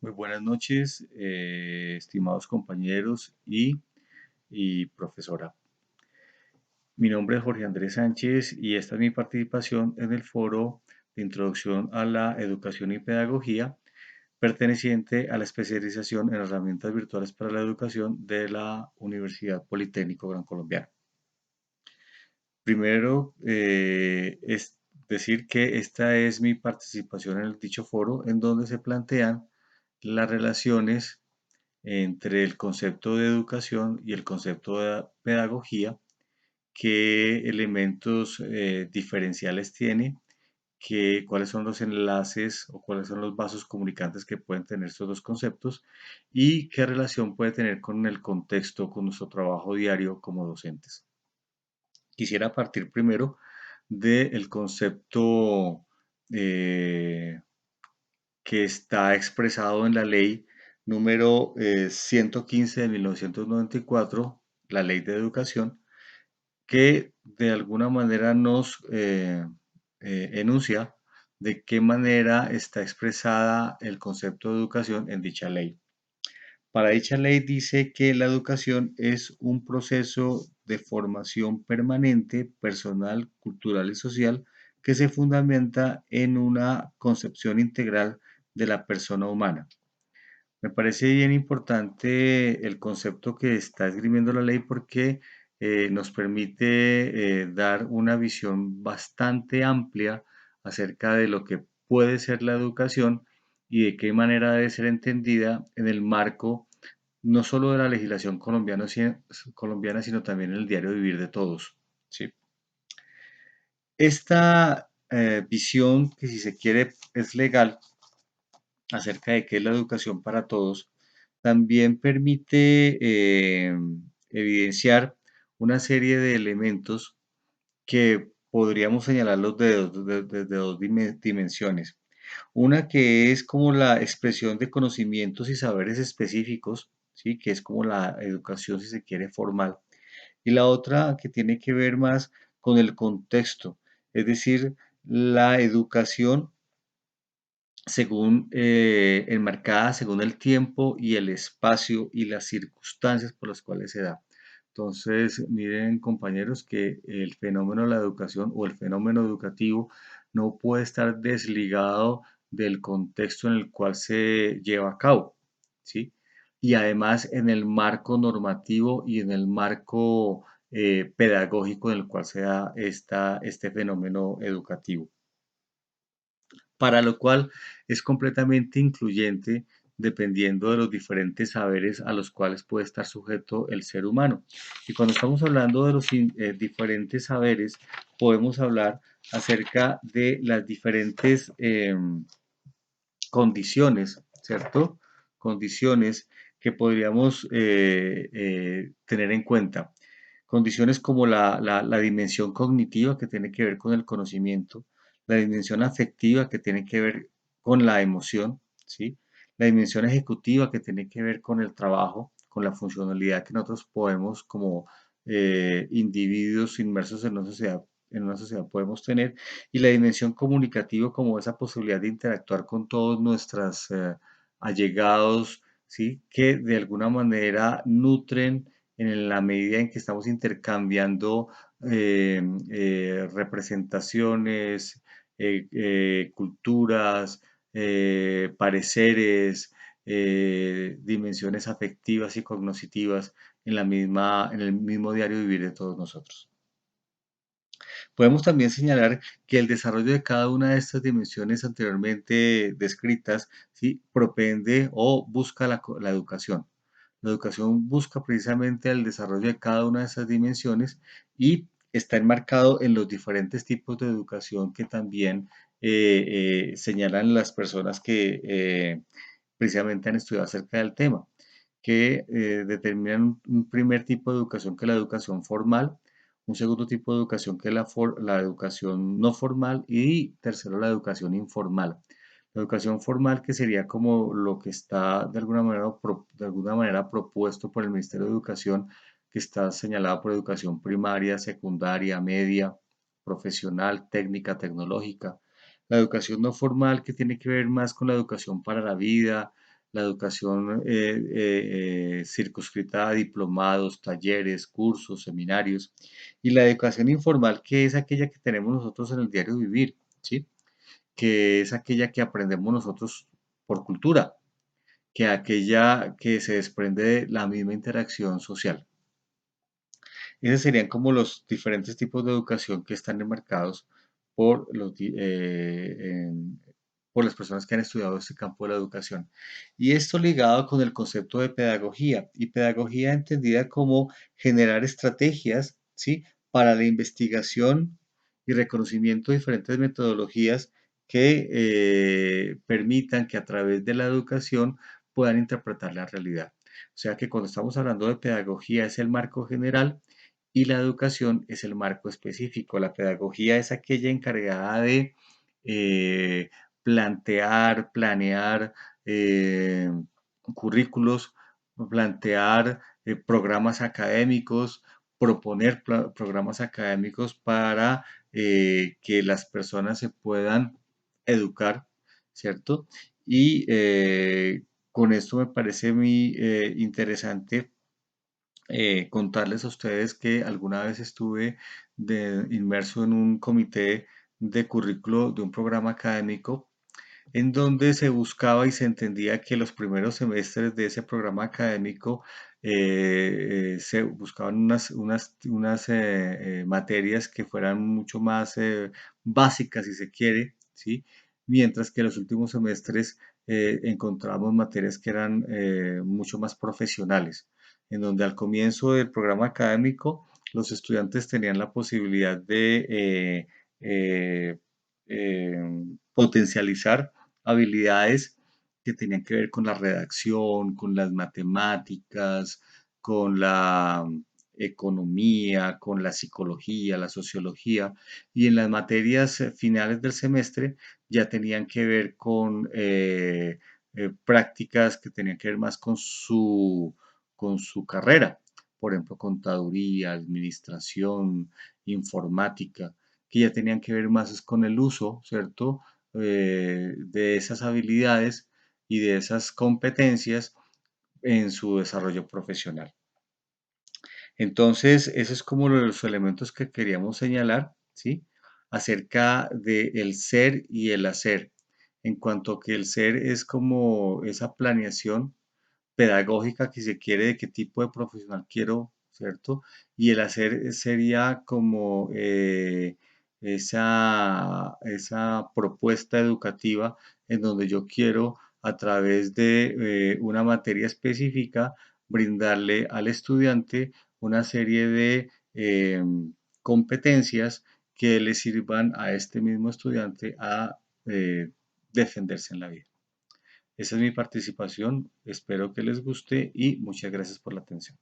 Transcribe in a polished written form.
Muy buenas noches, estimados compañeros y profesora. Mi nombre es Jorge Andrés Sánchez y esta es mi participación en el foro de introducción a la educación y pedagogía perteneciente a la especialización en herramientas virtuales para la educación de la Universidad Politécnico Gran Colombiano. Primero, es decir que esta es mi participación en el dicho foro en donde se plantean las relaciones entre el concepto de educación y el concepto de pedagogía, qué elementos diferenciales tiene, cuáles son los enlaces o cuáles son los vasos comunicantes que pueden tener estos dos conceptos y qué relación puede tener con el contexto, con nuestro trabajo diario como docentes. Quisiera partir primero del concepto eh, que está expresado en la ley número 115 de 1994, la ley de educación, que de alguna manera nos enuncia de qué manera está expresada el concepto de educación en dicha ley. Para dicha ley dice que la educación es un proceso de formación permanente, personal, cultural y social que se fundamenta en una concepción integral de la persona humana. Me parece bien importante el concepto que está esgrimiendo la ley porque nos permite dar una visión bastante amplia acerca de lo que puede ser la educación y de qué manera debe ser entendida en el marco no solo de la legislación colombiana, sino también en el diario vivir de todos. ¿Sí? Esta visión, que si se quiere es legal, acerca de qué es la educación para todos, también permite evidenciar una serie de elementos que podríamos señalarlos desde dos dimensiones. Una que es como la expresión de conocimientos y saberes específicos, ¿sí? Que es como la educación, si se quiere, formal. Y la otra que tiene que ver más con el contexto, es decir, la educación según enmarcada según el tiempo y el espacio y las circunstancias por las cuales se da. Entonces, miren compañeros que el fenómeno de la educación o el fenómeno educativo no puede estar desligado del contexto en el cual se lleva a cabo, ¿sí? Y además en el marco normativo y en el marco pedagógico en el cual se da este fenómeno educativo, para lo cual es completamente incluyente dependiendo de los diferentes saberes a los cuales puede estar sujeto el ser humano. Y cuando estamos hablando de los diferentes saberes, podemos hablar acerca de las diferentes condiciones, ¿cierto? Condiciones que podríamos tener en cuenta. Condiciones como la dimensión cognitiva que tiene que ver con el conocimiento, la dimensión afectiva que tiene que ver con la emoción, ¿sí? La dimensión ejecutiva que tiene que ver con el trabajo, con la funcionalidad que nosotros podemos como individuos inmersos en una sociedad podemos tener, y la dimensión comunicativa como esa posibilidad de interactuar con todos nuestros allegados, ¿sí? Que de alguna manera nutren en la medida en que estamos intercambiando representaciones, culturas, pareceres, dimensiones afectivas y cognitivas en el mismo diario vivir de todos nosotros. Podemos también señalar que el desarrollo de cada una de estas dimensiones anteriormente descritas, ¿sí? Propende o busca la educación. La educación busca precisamente el desarrollo de cada una de esas dimensiones y está enmarcado en los diferentes tipos de educación que también señalan las personas que precisamente han estudiado acerca del tema, que determinan un primer tipo de educación que es la educación formal, un segundo tipo de educación que es la educación no formal y tercero la educación informal. La educación formal que sería como lo que está de alguna manera propuesto por el Ministerio de Educación, que está señalado por educación primaria, secundaria, media, profesional, técnica, tecnológica. La educación no formal que tiene que ver más con la educación para la vida, la educación circunscrita a diplomados, talleres, cursos, seminarios, y la educación informal, que es aquella que tenemos nosotros en el diario vivir, ¿sí? Que es aquella que aprendemos nosotros por cultura, que aquella que se desprende de la misma interacción social. Esos serían como los diferentes tipos de educación que están enmarcados por por las personas que han estudiado este campo de la educación. Y esto ligado con el concepto de pedagogía, y pedagogía entendida como generar estrategias, ¿sí? Para la investigación y reconocimiento de diferentes metodologías que permitan que a través de la educación puedan interpretar la realidad. O sea que cuando estamos hablando de pedagogía es el marco general y la educación es el marco específico. La pedagogía es aquella encargada de eh, plantear, planear currículos, plantear programas académicos, proponer programas académicos para que las personas se puedan educar, ¿cierto? Y con esto me parece muy interesante contarles a ustedes que alguna vez estuve inmerso en un comité de currículo de un programa académico en donde se buscaba y se entendía que los primeros semestres de ese programa académico se buscaban unas materias que fueran mucho más básicas, si se quiere, ¿sí? Mientras que los últimos semestres encontramos materias que eran mucho más profesionales, en donde al comienzo del programa académico los estudiantes tenían la posibilidad de eh, potencializar habilidades que tenían que ver con la redacción, con las matemáticas, con la economía, con la psicología, la sociología, y en las materias finales del semestre ya tenían que ver con prácticas que tenían que ver más con su carrera, por ejemplo, contaduría, administración, informática, que ya tenían que ver más es con el uso, ¿cierto? De esas habilidades y de esas competencias en su desarrollo profesional. Entonces, esos es como los elementos que queríamos señalar, ¿sí? Acerca del ser y el hacer. En cuanto que el ser es como esa planeación pedagógica que se quiere de qué tipo de profesional quiero, ¿cierto? Y el hacer sería como esa propuesta educativa en donde yo quiero a través de una materia específica brindarle al estudiante una serie de competencias que le sirvan a este mismo estudiante a eh, defenderse en la vida. Esa es mi participación, espero que les guste y muchas gracias por la atención.